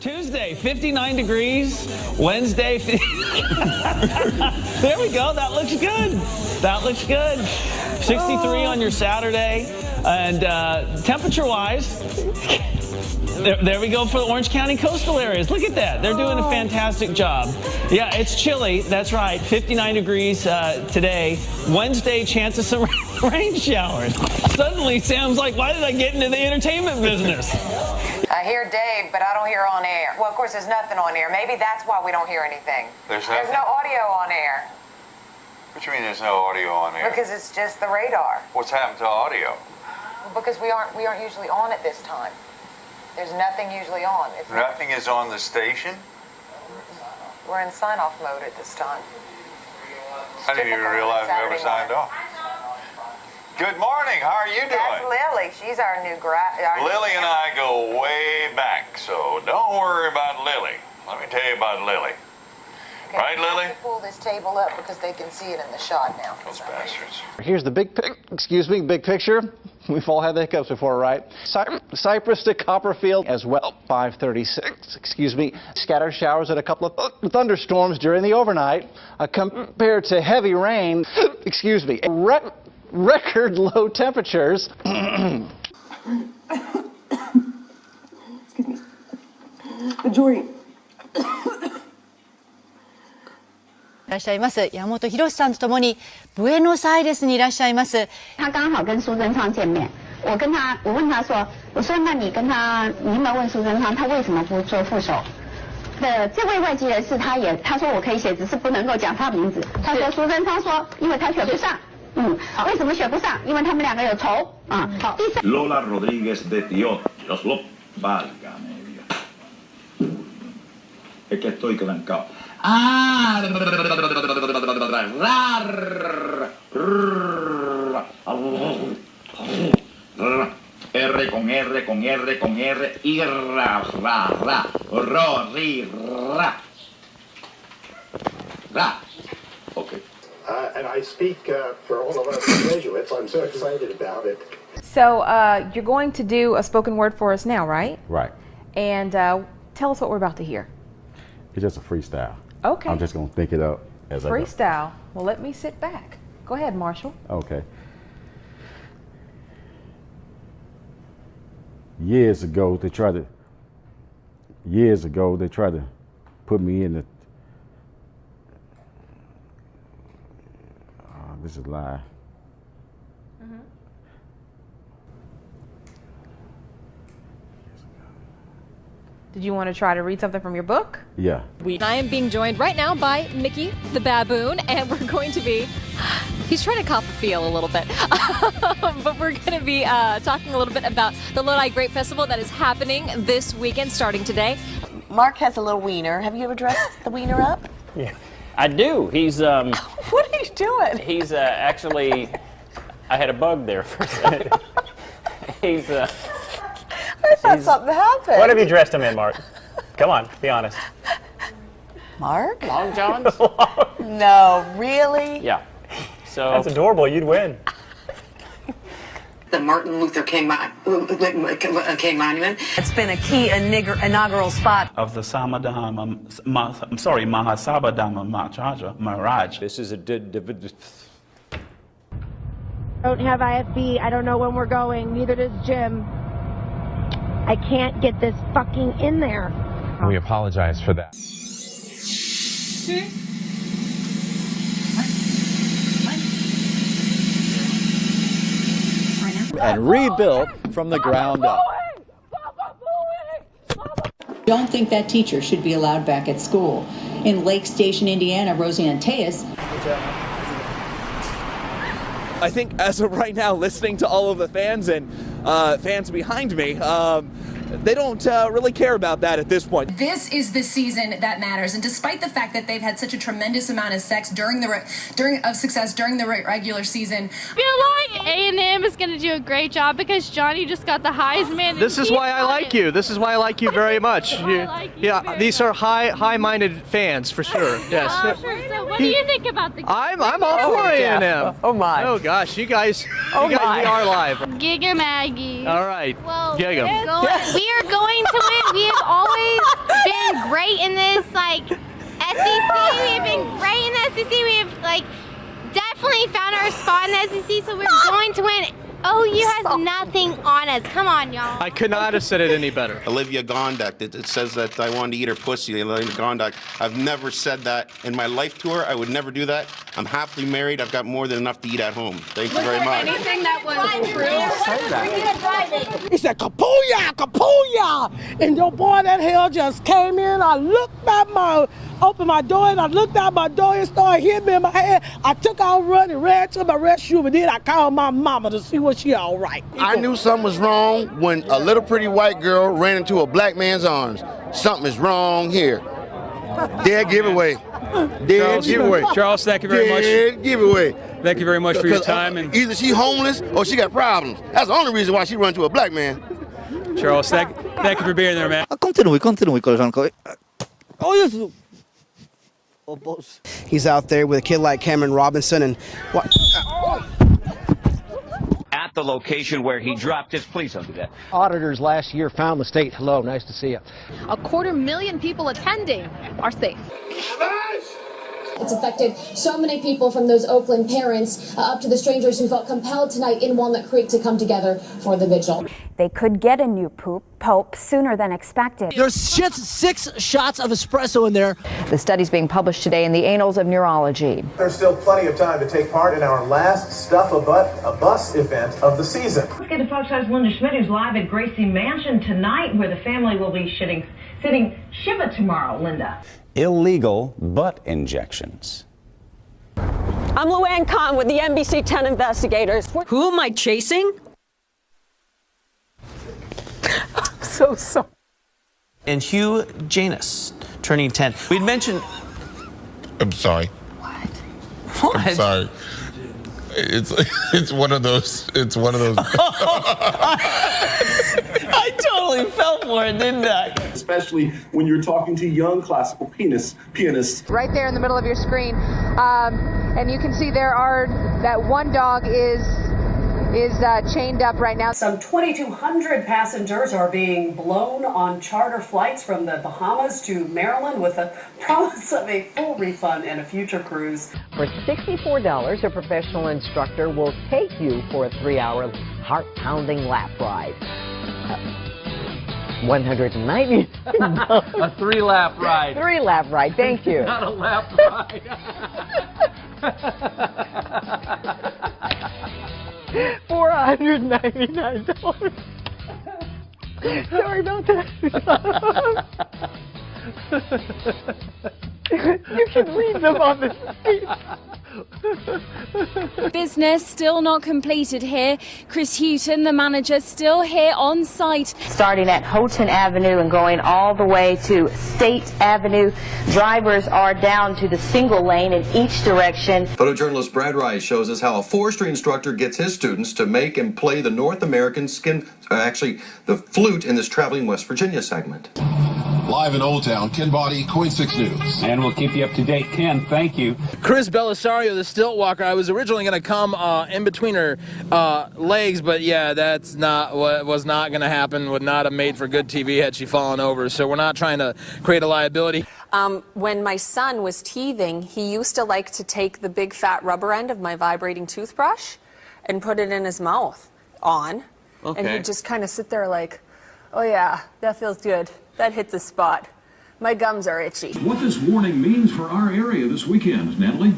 Tuesday, 59 degrees. Wednesday, there we go. That looks good. That looks good. 63 on your Saturday. And temperature-wise, there we go for the Orange County coastal areas. Look at that. They're doing a fantastic job. Yeah, it's chilly. That's right. 59 degrees today. Wednesday, chance of some rain showers. Suddenly, Sam's like, why did I get into the entertainment business? I hear Dave, but I don't hear on air. Well, of course, there's nothing on air. Maybe that's why we don't hear anything. There's no audio on air. What do you mean there's no audio on air? Because it's just the radar. What's happened to audio? Because we aren't usually on at this time. There's nothing usually on. Nothing is on the station? We're in sign-off mode at this time. I didn't even realize we ever signed off. Good morning. How are you doing? That's Lily. She's our new Lily and I go way back, so don't worry about Lily. Let me tell you about Lily. Okay, right, Lily? I have to pull this table up because they can see it in the shot now. Those bastards. Here's the big picture. We've all had the hiccups before, right? Cypress to Copperfield as well. 5:36. Scattered showers and a couple of thunderstorms during the overnight. Compared to heavy rain. Record low temperatures. Majority. いらっしゃいます山本博さんとともにブエノスアイレスにいらっしゃいます。他刚好跟苏贞昌见面，我问他说，我说那你有没有问苏贞昌他为什么不做副手？这位外籍人士他说我可以写，只是不能够讲他名字。他说苏贞昌说，因为他选不上。为什么选不上？因为他们两个有仇啊。好。Lola Rodríguez de Dios lo válgame Dios. Es que estoy trancado. R con R con R con R y ra ro ri ra. Okay. And I speak for all of us Jesuits. I'm so excited about it. So you're going to do a spoken word for us now, right? Right. And tell us what we're about to hear. It's just a freestyle. Okay. I'm just going to think it up as I go. Freestyle. Well, let me sit back. Go ahead, Marshall. Okay. Years ago, they tried to put me in the. This is live. Did you want to try to read something from your book? Yeah. I am being joined right now by Mickey the baboon, and we're going to be, he's trying to cop a feel a little bit, but we're going to be talking a little bit about the Lodi Grape Festival that is happening this weekend, starting today. Mark has a little wiener. Have you ever dressed the wiener up? Yeah, I do. He's What are you doing? He's actually, I had a bug there for a second. He's I thought something happened. What have you dressed him in, Mark? Come on, be honest. Mark? Long Johns? No, really? Yeah. So that's adorable. You'd win. The Martin Luther King Monument. It's been a key inaugural spot of the Mahasabadama Maharaj. This is a don't have IFB. I don't know when we're going. Neither does Jim. I can't get this fucking in there. We apologize for that. And rebuilt from the ground up. Don't think that teacher should be allowed back at school. In Lake Station, Indiana, Roseanne Tejas. I think as of right now, listening to all of the fans and fans behind me, they don't really care about that at this point. This is the season that matters, and despite the fact that they've had such a tremendous amount of success during the regular season, I feel like A&M is going to do a great job because Johnny just got the Heisman. This is why I like you. This is why I like you very much. These are high-minded fans for sure. Yes. Sure. So what do you think about the game? I'm all for A&M. Oh my. Oh gosh, you guys we are live. Giga Maggie. All right. Well, Giga. we are going to win. We have always great in this like SEC. We've been great in the SEC. We've like definitely found our spot in the SEC, so we're going to win. OU has nothing on us. Come on, y'all. I could not have said it any better. Olivia Gondak, it says that I wanted to eat her pussy. Olivia Gondak. I've never said that in my life to her. I would never do that. I'm happily married. I've got more than enough to eat at home. Thank you very much. Anything that was true? He said, Kapuya, Kapuya! And your boy that hell just came in. I looked at opened my door and I looked out my door and started hitting me in my head. I took out running, ran to my restroom, and then I called my mama to see was she all right. I knew something was wrong when a little pretty white girl ran into a black man's arms. Something is wrong here. Dead giveaway. Dead giveaway. Charles, thank you very much. Dead giveaway. Thank you very much for your time. And either she homeless or she got problems. That's the only reason why she run to a black man. Charles, thank you for being there, man. Continue, koleżanko. Oh, yes. He's out there with a kid like Cameron Robinson and what? At the location where he dropped his, please don't do that. Auditors last year found the state. Hello, nice to see you. 250,000 people attending are safe. It's affected so many people, from those Oakland parents up to the strangers who felt compelled tonight in Walnut Creek to come together for the vigil. They could get a new pope sooner than expected. There's 6 shots of espresso in there. The study's being published today in the Annals of Neurology. There's still plenty of time to take part in our last Stuff a Bus event of the season. Let's get to Fox 5's Linda Schmidt, who's live at Gracie Mansion tonight, where the family will be sitting Shiva tomorrow. Linda. Illegal butt injections. I'm Luann Kahn with the NBC 10 investigators. Who am I chasing? I'm so sorry. And Hugh Janus, turning 10. We'd mentioned... I'm sorry. What? I'm sorry. It's one of those. It's one of those. I totally fell for it, didn't I? Especially when you're talking to young classical pianists. Right there in the middle of your screen, and you can see that one dog is chained up right now. Some 2,200 passengers are being blown on charter flights from the Bahamas to Maryland with a promise of a full refund and a future cruise. For $64, a professional instructor will take you for a 3-hour heart-pounding lap ride. $190. A 3-lap ride. 3-lap ride, thank you. Not a lap ride. $499. Sorry about that. You can read them on the seat. Business still not completed here. Chris Houghton, the manager, still here on site. Starting at Houghton Avenue and going all the way to State Avenue, drivers are down to the single lane in each direction. Photojournalist Brad Rice shows us how a forestry instructor gets his students to make and play the North American the flute in this Traveling West Virginia segment. Live in Old Town, Ken Body, Coin 6 News. And we'll keep you up to date. Ken, thank you. Chris Belisario, the stilt walker. I was originally going to come in between her legs, but yeah, that's not what was not going to happen. Would not have made for good TV had she fallen over. So we're not trying to create a liability. When my son was teething, he used to like to take the big fat rubber end of my vibrating toothbrush and put it in his mouth and he'd just kind of sit there like, oh yeah, that feels good. That hit the spot. My gums are itchy. What this warning means for our area this weekend, Natalie?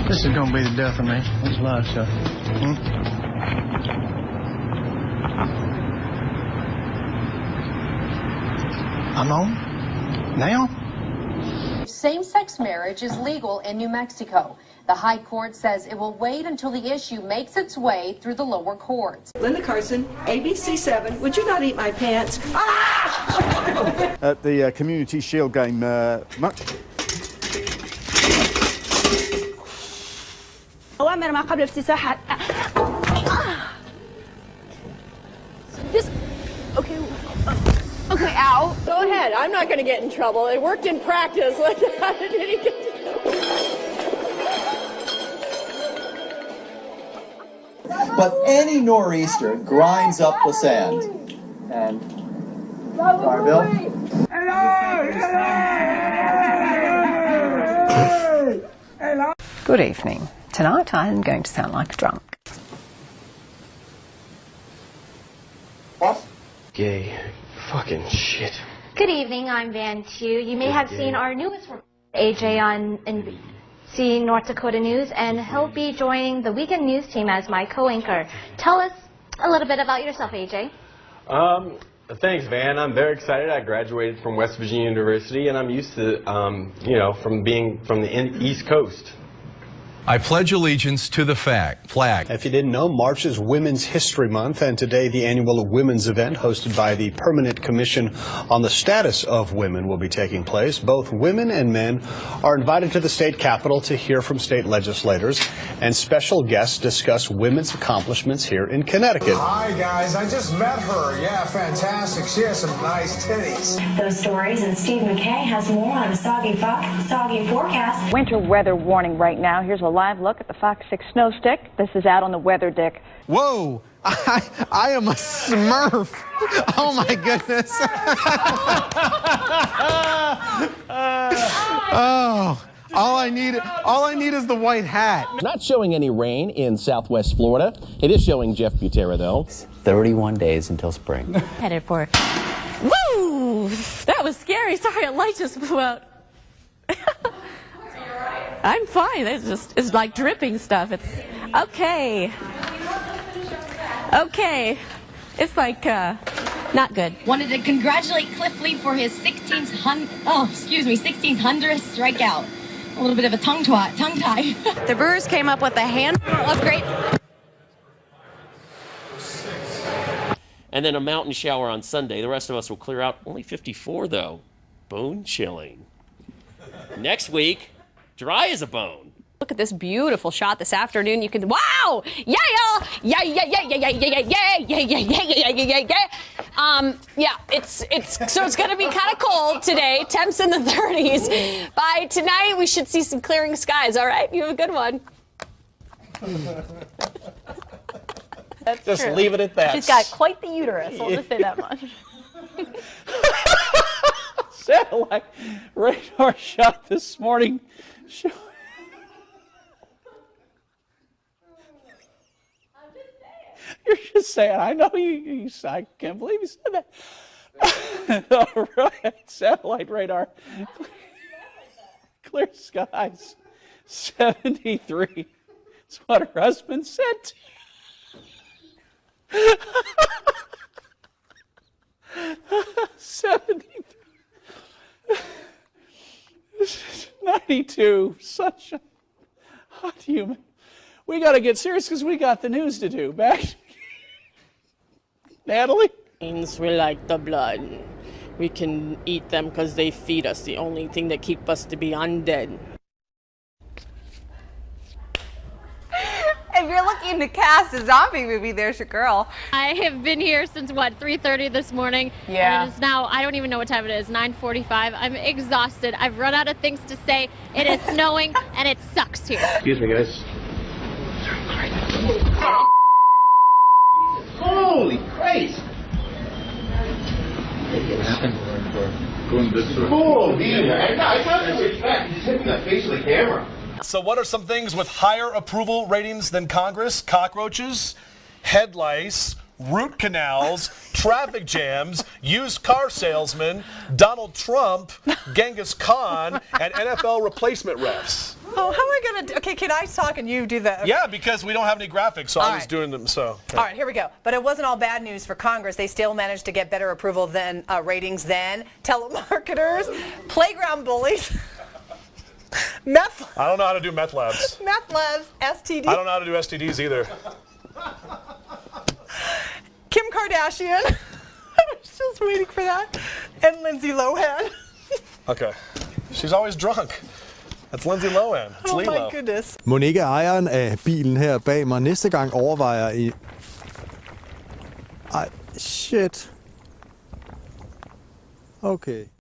This is going to be the death of me. This live stuff. I'm on? Now? Same-sex marriage is legal in New Mexico. The High Court says it will wait until the issue makes its way through the lower courts. Linda Carson, ABC7. Would you not eat my pants? At the Community Shield game, أوامر ما قبل افتتاح. This. Okay. Okay, ow. Go ahead. I'm not going to get in trouble. It worked in practice. How did he get But any nor'easter grinds up the sand. And sorry, Bill. Good evening. Tonight I'm going to sound like a drunk. What? Gay fucking shit. Good evening, I'm Van Tu. You may have seen our newest reporter, AJ, on NBC North Dakota News, and he'll be joining the weekend news team as my co-anchor. Tell us a little bit about yourself, AJ. Thanks, Van. I'm very excited. I graduated from West Virginia University, and I'm used to, from being from the East Coast. I pledge allegiance to the flag. If you didn't know, March is Women's History Month, and today the annual women's event hosted by the Permanent Commission on the Status of Women will be taking place. Both women and men are invited to the state capitol to hear from state legislators, and special guests discuss women's accomplishments here in Connecticut. Hi, guys. I just met her. Yeah, fantastic. She has some nice titties. Those stories, and Steve McKay has more on a soggy forecast. Winter weather warning right now. Here's a live look at the Fox 6 snow stick. This is out on the weather dick. Whoa, I am a smurf. Oh my goodness. Oh, all I need is the white hat. Not showing any rain in southwest Florida. It is showing Jeff Butera, though. 31 days until spring. Headed for. Woo! That was scary. Sorry, a light just blew out. I'm fine. It's like dripping stuff. It's okay. Okay. It's like not good. Wanted to congratulate Cliff Lee for his 1600th strikeout. A little bit of a tongue tie. The Brewers came up with a handful of great. And then a mountain shower on Sunday. The rest of us will clear out. Only 54, though. Bone chilling. Next week, dry as a bone. Look at this beautiful shot this afternoon. You can, wow! Yeah, yeah! Yeah, yeah, yeah, yeah, yeah, yeah, yeah, yeah, yeah, yeah, yeah, yeah, yeah. Yeah, it's gonna be kind of cold today. Temps in the 30s. By tonight, we should see some clearing skies. All right, you have a good one. That's Just true. leave it at that. She's got quite the uterus. I'll just say that much. Satellite radar shot this morning. You're just saying. I know you. I can't believe you said that. All right, satellite radar. Clear skies. 73. That's what her husband said. 73. 92. Such a hot human. We got to get serious because we got the news to do. Back, Natalie. We like the blood. We can eat them because they feed us. The only thing that keep us to be undead. If you're looking to cast a zombie movie, there's your girl. I have been here since, 3:30 this morning. Yeah. And it is now, I don't even know what time it is, 9:45. I'm exhausted. I've run out of things to say. It is snowing, and it sucks here. Excuse me, guys. Holy Christ! What happened? Cool, I got some respect. You just hit me in the face with the camera. So what are some things with higher approval ratings than Congress? Cockroaches, head lice, root canals, traffic jams, used car salesmen, Donald Trump, Genghis Khan, and NFL replacement refs. Oh, how am I going to do? Okay, can I talk and you do that? Yeah, because we don't have any graphics, so I was doing them. So. All right, here we go. But it wasn't all bad news for Congress. They still managed to get better approval than ratings than telemarketers, playground bullies. Meth. I don't know how to do meth labs. Meth labs, STD. I don't know how to do STDs either. Kim Kardashian. I was just waiting for that. And Lindsay Lohan. Okay. She's always drunk. That's Lindsay Lohan. It's Lilo. Oh my goodness. Mon ikke ejeren af bilen her bag mig næste gang overvejer i... Ej, shit. Okay.